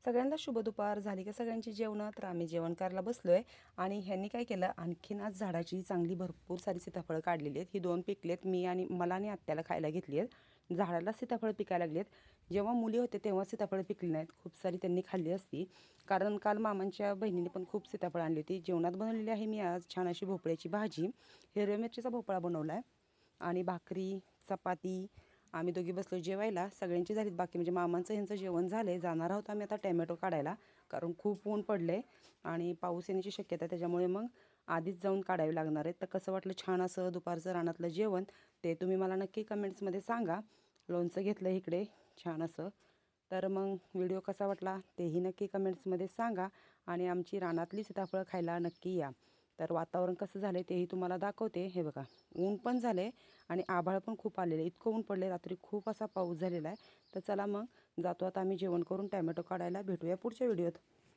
सगळ्यांना शुभ दुपार. झाली का सगळ्यांची जेवणं? तर आम्ही जेवण करायला बसलो आहे. आणि ह्यांनी काय केलं, आणखीन आज झाडाची चांगली भरपूर सारी सीताफळं काढलेली आहेत. ही 2 पिकलेत. मी आणि मला आणि आत्याला खायला घेतली आहेत. झाडाला सीताफळं पिकायला लागली आहेत. जेव्हा मुली होते तेव्हा सीताफळं पिकली नाहीत. खूप सारी त्यांनी खाल्ली असती, कारण काल मामांच्या बहिणीने पण खूप सीताफळं आणली होती. जेवणात बनवलेली आहे मी आज छान अशी भोपळ्याची भाजी. हिरव्या मिरचीचा भोपळा बनवला आहे आणि भाकरी, चपाती. आम्ही दोघी बसलो जेवायला. सगळ्यांची झालीत बाकी, म्हणजे मामांचं ह्यांचं जेवण झालं. जाणार आहोत आम्ही आता टॅमॅटो काढायला, कारण खूप ऊन पडले आणि पाऊस येण्याची शक्यता आहे. त्याच्यामुळे मग आधीच जाऊन काढावे लागणार आहेत. तर कसं वाटलं छान असं दुपारचं रानातलं जेवण, ते तुम्ही मला नक्की कमेंट्समध्ये सांगा. लोणचं घेतलं इकडे छान असं. तर मग व्हिडिओ कसा वाटला तेही नक्की कमेंट्समध्ये सांगा. आणि आमची रानातली सीताफळं खायला नक्की या. तर वातावरण कसं झालं आहे तेही तुम्हाला दाखवते. हे बघा, ऊन पण झाले आणि आभाळ पण खूप आलेले. इतकं ऊन पडले, रात्री खूप असा पाऊस झालेला आहे. तर चला मग जातो आता आम्ही जेवण करून टॅमॅटो काढायला. भेटूया पुढच्या व्हिडिओत.